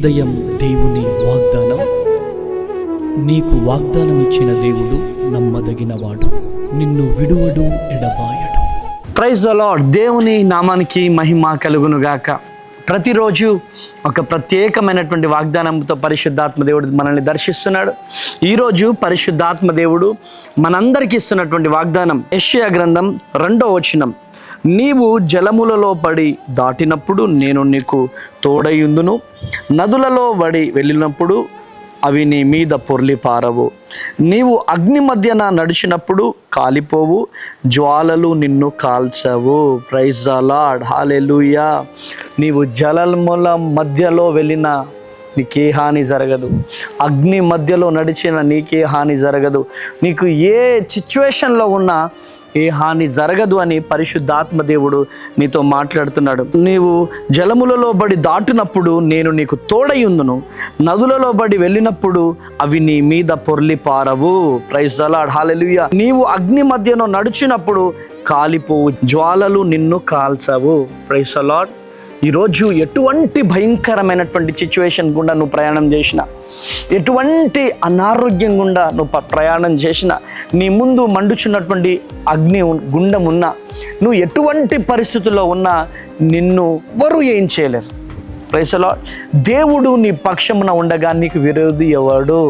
ఉదయం దేవుని వాగ్దానం. నీకు వాగ్దానం ఇచ్చిన దేవుడు నమ్మదగినవాడు, నిన్ను విడువడు, ఎడబాయడు. Praise the lord. దేవుని నామానికి మహిమ కలుగును గాక. ప్రతిరోజు ఒక ప్రత్యేకమైనటువంటి వాగ్దానంతో పరిశుద్ధాత్మ దేవుడు మనల్ని దర్శిస్తున్నాడు. ఈరోజు పరిశుద్ధాత్మ దేవుడు మనందరికీ ఇస్తున్నటువంటి వాగ్దానం యెషయా గ్రంథం 2వ వచనం. నీవు జలములలో పడి దాటినప్పుడు నేను నీకు తోడయుందును, నదులలో పడి వెళ్ళినప్పుడు అవి నీ మీద పొర్లి పారవు, నీవు అగ్ని మధ్యన నడిచినప్పుడు కాలిపోవు, జ్వాలలు నిన్ను కాల్చవు. ప్రైజ్ ది లార్డ్, హల్లెలూయా. నీవు జలముల మధ్యలో వెళ్ళిన నీకే హాని జరగదు, అగ్ని మధ్యలో నడిచిన నీకే హాని జరగదు, నీకు ఏ సిచ్యువేషన్లో ఉన్నా ఏ హాని జరగదు అని పరిశుద్ధాత్మ దేవుడు నీతో మాట్లాడుతున్నాడు. నీవు జలములలో బడి దాటినప్పుడు నేను నీకు తోడయుందును, నదులలో బడి వెళ్ళినప్పుడు అవి నీ మీద పొర్లి పారవు. ప్రైజ్ ది లార్డ్, హల్లెలూయా. నీవు అగ్ని మధ్యలో నడిచినప్పుడు కాలిపోవు, జ్వాలలు నిన్ను కాల్చవు. Praise the lord. ఈరోజు ఎటువంటి భయంకరమైనటువంటి సిచ్యువేషన్ గుండా నువ్వు ప్రయాణం చేసినా, ఎటువంటి అనారోగ్యం గుండా నువ్వు ప్రయాణం చేసినా, నీ ముందు మండుచున్నటువంటి అగ్ని గుండం ఉన్నా, నువ్వు ఎటువంటి పరిస్థితుల్లో ఉన్నా నిన్ను ఎవరు ఏం చేయలేరు. Praise the Lord. దేవుడు నీ పక్షమున ఉండగా నీకు విరోధి ఎవడు?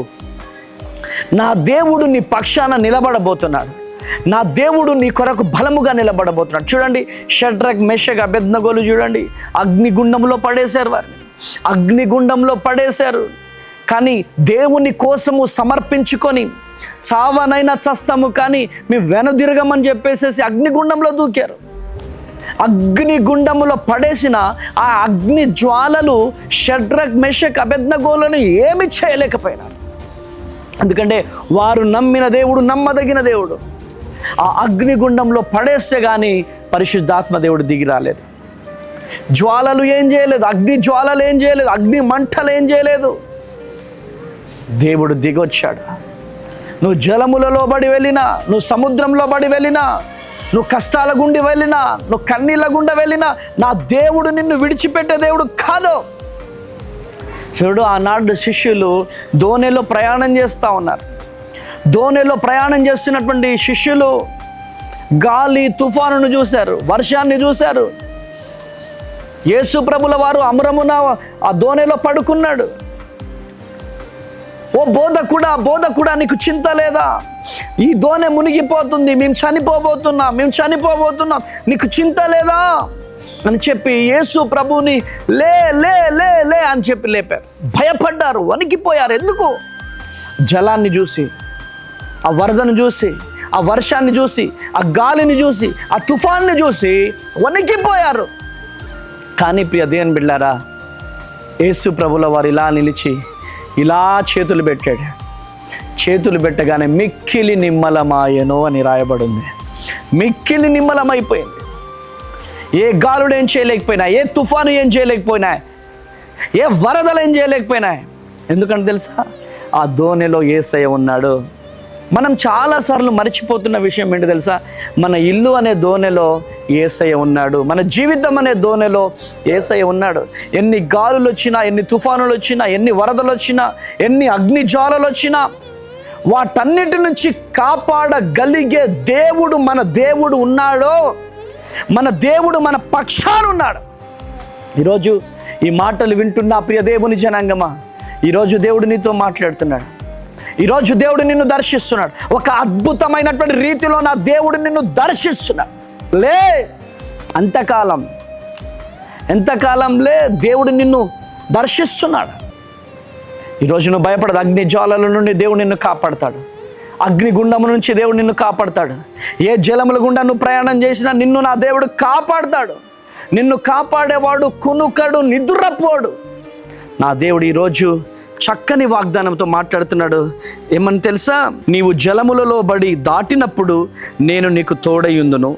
నా దేవుడు నీ పక్షాన నిలబడబోతున్నాడు. నా దేవుడు నీ కొరకు బలముగా నిలబడబోతున్నాడు. చూడండి, షడ్రక్, మెషక్, అబేద్నెగోలు చూడండి, అగ్నిగుండంలో పడేశారు. వారిని అగ్నిగుండంలో పడేశారు. కానీ దేవుని కోసము సమర్పించుకొని చావనైనా చస్తాము కానీ మేము వెనుదిరగమని చెప్పేసేసి అగ్నిగుండంలో దూకారు. అగ్నిగుండములో పడేసిన ఆ అగ్ని జ్వాలలు షడ్రక్, మెషక్, అబేద్నెగోలను ఏమి చేయలేకపోయినారు. ఎందుకంటే వారు నమ్మిన దేవుడు నమ్మదగిన దేవుడు. ఆ అగ్నిగుండంలో పడేస్తే కానీ పరిశుద్ధాత్మ దేవుడు దిగి రాలేదు. జ్వాలలు ఏం చేయలేదు, అగ్ని జ్వాలలు ఏం చేయలేదు, అగ్ని మంటలు ఏం చేయలేదు. దేవుడు దిగొచ్చాడు. నువ్వు జలములలో పడి వెళ్ళినా, నువ్వు సముద్రంలో పడి వెళ్ళినా, నువ్వు కష్టాల గుండి వెళ్ళినా, నువ్వు కన్నీళ్ళ గుండా వెళ్ళినా, నా దేవుడు నిన్ను విడిచిపెట్టే దేవుడు కాదు. చూడు, ఆనాడు శిష్యులు దోణిలో ప్రయాణం చేస్తూ ఉన్నారు. దోణిలో ప్రయాణం చేస్తున్నటువంటి శిష్యులు గాలి తుఫానును చూశారు, వర్షాన్ని చూశారు. యేసు ప్రభుల వారు అమరమున ఆ దోణిలో పడుకున్నాడు. ఓ బోధకుడా, నీకు చింత లేదా? ఈ దోణి మునిగిపోతుంది, మేము చనిపోబోతున్నాం, నీకు చింత లేదా అని చెప్పి యేసు ప్రభుని లే లే లే లే అని చెప్పి లేపారు. భయపడ్డారు, వణికిపోయారు. ఎందుకు? జలాన్ని చూసి, ఆ వరదను చూసి, ఆ వర్షాన్ని చూసి, ఆ గాలిని చూసి, ఆ తుఫాన్ని చూసి వణికిపోయారు. కానీ ప్రియ దేవుని బిడ్డలారా, యేసు ప్రభుల వారు ఇలా నిలిచి ఇలా చేతులు పెట్టాడు. చేతులు పెట్టగానే మిక్కిలి నిమ్మలమాయను అని రాయబడింది. మిక్కిలి నిమ్మలమైపోయింది. ఏ గాలుడు ఏం చేయలేకపోయినా, ఏ తుఫాను ఏం చేయలేకపోయినా, ఏ వరదలు ఏం చేయలేకపోయినా. ఎందుకంటే తెలుసా, ఆ దోణిలో యేసయ్య ఉన్నాడు. మనం చాలాసార్లు మర్చిపోతున్న విషయం ఏంటి తెలుసా? మన ఇల్లు అనే దోణిలో యేసయ్య ఉన్నాడు. మన జీవితం అనే దోణిలో యేసయ్య ఉన్నాడు. ఎన్ని గాలులు వచ్చినా, ఎన్ని తుఫానులు వచ్చినా, ఎన్ని వరదలు వచ్చినా, ఎన్ని అగ్నిజ్వాలలు వచ్చినా, వాటన్నిటి నుంచి కాపాడగలిగే దేవుడు మన దేవుడు ఉన్నాడో, మన దేవుడు మన పక్షాన ఉన్నాడు. ఈరోజు ఈ మాటలు వింటున్న ప్రియ దేవుని జనాంగమా, ఈరోజు దేవుడు నీతో మాట్లాడుతున్నాడు. ఈరోజు దేవుడు నిన్ను దర్శిస్తున్నాడు. ఒక అద్భుతమైనటువంటి రీతిలో నా దేవుడు నిన్ను దర్శిస్తున్నాడు. లే, ఎంతకాలం లే, దేవుడు నిన్ను దర్శిస్తున్నాడు. ఈరోజు నువ్వు భయపడదు. అగ్ని జ్వాలల నుండి దేవుడు నిన్ను కాపాడతాడు. అగ్నిగుండము నుంచి దేవుడు నిన్ను కాపాడతాడు. ఏ జలముల గుండా నువ్వు ప్రయాణం చేసినా నిన్ను నా దేవుడు కాపాడతాడు. నిన్ను కాపాడేవాడు కునుకడు, నిద్రపోడు. నా దేవుడు ఈరోజు చక్కని వాగ్దానంతో మాట్లాడుతున్నాడు. ఏమని తెలుసా? నీవు జలములలో బడి దాటినప్పుడు నేను నీకు తోడయుందును,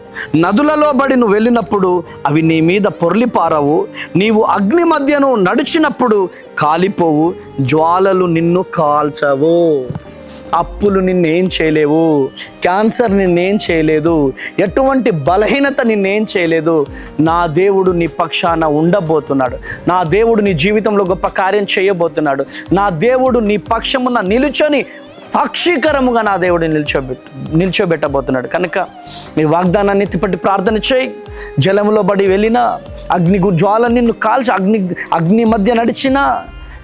నదులలో బడి నువ్వు వెళ్ళినప్పుడు అవి నీ మీద పొర్లి పారవు, నీవు అగ్ని మధ్యను నడిచినప్పుడు కాలిపోవు, జ్వాలలు నిన్ను కాల్చవు. అప్పులు నిన్నేం చేయలేవు, క్యాన్సర్ నిన్నేం చేయలేదు, ఎటువంటి బలహీనత నిన్నేం చేయలేదు. నా దేవుడు నీ పక్షాన ఉండబోతున్నాడు. నా దేవుడు నీ జీవితంలో గొప్ప కార్యం చేయబోతున్నాడు. నా దేవుడు నీ పక్షమున నిలుచొని సాక్షీకరముగా నా దేవుడు నిల్చోబెట్టబోతున్నాడు. కనుక నీ వాగ్దానాన్ని ఎత్తిపట్టి ప్రార్థన చేయి. జలములో పడి వెళ్ళినా, అగ్ని జ్వాల నిన్ను కాల్చి అగ్ని మధ్య నడిచినా,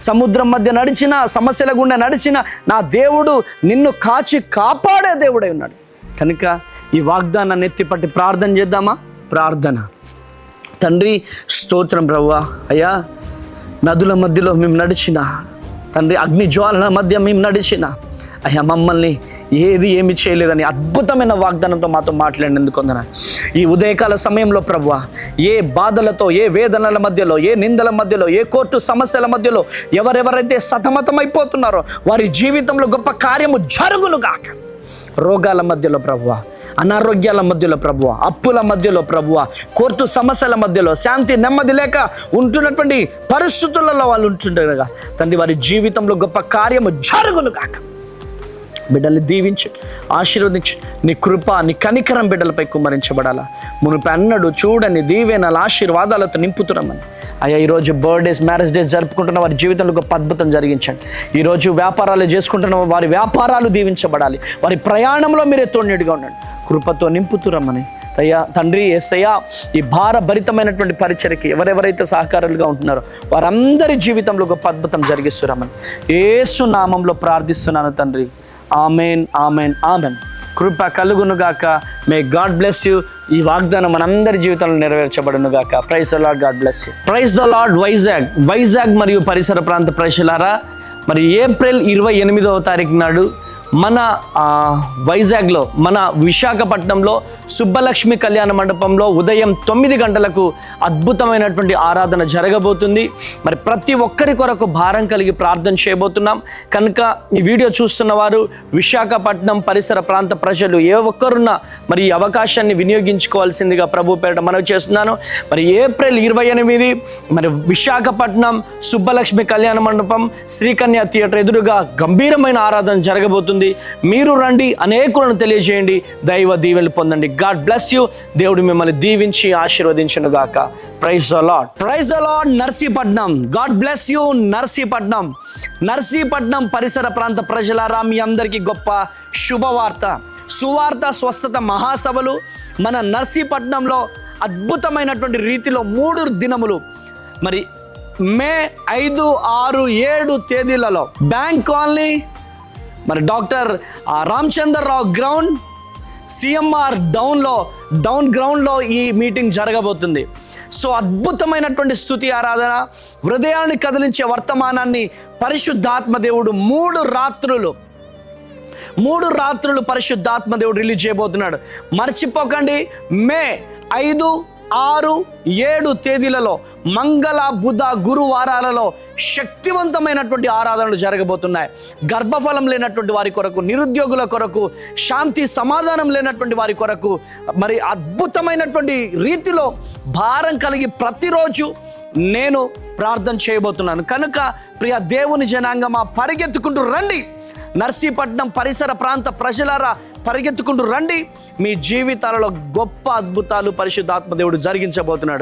సముద్రం మధ్య నడిచినా, సమస్యల గుండా నడిచినా, నా దేవుడు నిన్ను కాపాడే దేవుడై ఉన్నాడు. కనుక ఈ వాగ్దానాన్ని ఎత్తిపట్టి ప్రార్థన చేద్దామా? ప్రార్థన. తండ్రి స్తోత్రం ప్రభువా. అయ్యా, నదుల మధ్యలో మేము నడిచిన తండ్రి, అగ్ని జ్వాలల మధ్య మేము నడిచిన అయ్యా, మమ్మల్ని ఏమి చేయలేదని అద్భుతమైన వాగ్దానంతో మాతో మాట్లాడినందుకు వందనాలు. ఈ ఉదయకాల సమయంలో ప్రభువా, ఏ బాధలతో, ఏ వేదనల మధ్యలో, ఏ నిందల మధ్యలో, ఏ కోర్టు సమస్యల మధ్యలో ఎవరెవరైతే సతమతమైపోతున్నారో వారి జీవితంలో గొప్ప కార్యము జరుగును గాక. రోగాల మధ్యలో ప్రభువా, అనారోగ్యాల మధ్యలో ప్రభువా, అప్పుల మధ్యలో ప్రభువా, కోర్టు సమస్యల మధ్యలో శాంతి నెమ్మది లేక ఉంటున్నటువంటి పరిస్థితులలో వాళ్ళు ఉంటుండగా తండ్రి, వారి జీవితంలో గొప్ప కార్యము జరుగును గాక. బిడ్డల్ని దీవించి ఆశీర్వదించి నీ కృప, నీ కనికరం బిడ్డలపై కుమ్మరించబడాలా. మునుపు అన్నడు చూడని దీవెనల ఆశీర్వాదాలతో నింపుతున్నామని అయ్యా, ఈరోజు బర్త్డేస్, మ్యారేజ్ డేస్ జరుపుకుంటున్న వారి జీవితంలో గొప్ప అద్భుతం జరిగించండి. ఈరోజు వ్యాపారాలు చేసుకుంటున్న వారి వ్యాపారాలు దీవించబడాలి. వారి ప్రయాణంలో మీరే తోడుగా ఉండండి. కృపతో నింపుతురమ్మని అయ్యా తండ్రి యేసయ్యా, ఈ భారభరితమైనటువంటి పరిచర్యకి ఎవరెవరైతే సహకారులుగా ఉంటున్నారో వారందరి జీవితంలో గొప్ప అద్భుతం జరిగిస్తురామని యేసు నామంలో ప్రార్థిస్తున్నాను తండ్రి. Amen, amen, amen. కృప కలుగునుగాక. May God bless you. ఈ వాగ్దానం మనందరి జీవితంలో నెరవేర్చబడును గాక. Praise the Lord. God bless you. Praise the Lord. Vizag మరియు పరిసర ప్రాంత ప్రజలారా, మరి ఏప్రిల్ 28వ తారీఖు నాడు మన వైజాగ్లో, మన విశాఖపట్నంలో సుబ్బలక్ష్మి కళ్యాణ మండపంలో ఉదయం 9 గంటలకు అద్భుతమైనటువంటి ఆరాధన జరగబోతుంది. మరి ప్రతి ఒక్కరి కొరకు భారం కలిగి ప్రార్థన చేయబోతున్నాం. కనుక ఈ వీడియో చూస్తున్న వారు, విశాఖపట్నం పరిసర ప్రాంత ప్రజలు ఏ ఒక్కరున్నా మరి ఈ అవకాశాన్ని వినియోగించుకోవాల్సిందిగా ప్రభు పేరిట మనవి చేస్తున్నాను. మరి ఏప్రిల్ 28 మరి విశాఖపట్నం సుబ్బలక్ష్మి కళ్యాణ మండపం శ్రీకన్య థియేటర్ ఎదురుగా గంభీరమైన ఆరాధన జరగబోతుంది. మీరు రండి, అనేకులను తెలియజేయండి, దైవ దీవెనలు పొందండి. God bless you. దేవుడు మిమ్మల్ని దీవించి ఆశీర్వదించును గాక. Praise the Lord. Praise the Lord. Narsipatnam. God bless you. Narsipatnam పరిసర ప్రాంత ప్రజలారా, మీ అందరికీ గొప్ప శుభవార్త. సువార్త స్వస్థత మహాసభలు మన నర్సీపట్నంలో అద్భుతమైనటువంటి రీతిలో 3 దినములు మరి మే 5, 6, 7 తేదీలలో బ్యాంక్ కాలనీ, మరి doctor Ramachandrarao ground, CMR down గ్రౌండ్లో ఈ మీటింగ్ జరగబోతుంది. సో అద్భుతమైనటువంటి స్తుతి ఆరాధన, హృదయాన్ని కదిలించే వర్తమానాన్ని పరిశుద్ధాత్మ దేవుడు 3 రాత్రులు పరిశుద్ధాత్మ దేవుడు రిలీజ్ చేయబోతున్నాడు. మర్చిపోకండి, మే 5, 6, 7 తేదీలలో మంగళ, బుధ, గురువారాలలో శక్తివంతమైనటువంటి ఆరాధనలు జరగబోతున్నాయి. గర్భఫలం లేనటువంటి వారి కొరకు, నిరుద్యోగుల కొరకు, శాంతి సమాధానం లేనటువంటి వారి కొరకు మరి అద్భుతమైనటువంటి రీతిలో భారం కలిగి ప్రతిరోజు నేను ప్రార్థన చేయబోతున్నాను. కనుక ప్రియ దేవుని జనాంగమా, పరిగెత్తుకుంటూ రండి. నర్సీపట్నం పరిసర ప్రాంత ప్రజలారా, పరిగెత్తుకుంటూ రండి. మీ జీవితాలలో గొప్ప అద్భుతాలు పరిశుద్ధాత్మ దేవుడు జరిగించబోతున్నాడు.